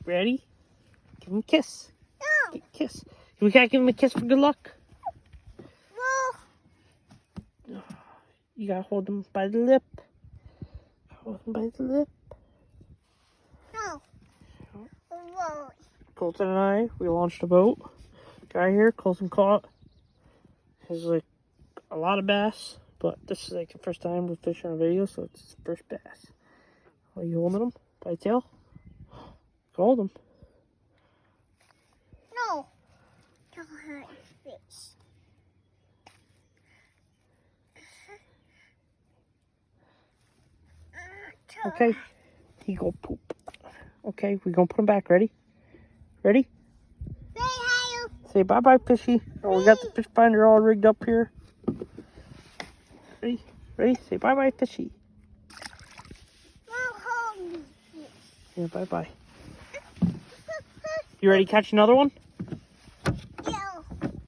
Ready? Give him a kiss. No. Kiss. We gotta give him a kiss for good luck. No. You gotta hold him by the lip. Hold him by the lip. No. Whoa. Colton and I, we launched a boat. Guy here, Colton caught. Has like a lot of bass, but this is like the first time we're fishing on video, so it's his first bass. Are you holding him by the tail? Hold him. No. Don't hurt his fish. Okay. He go poop. Okay, we gonna put him back. Ready? Ready? Say hi. Say bye-bye, fishy. Oh, we got the fish finder all rigged up here. Ready? Ready? Say bye-bye, fishy. Hold me. Yeah, bye-bye. You ready to catch another one?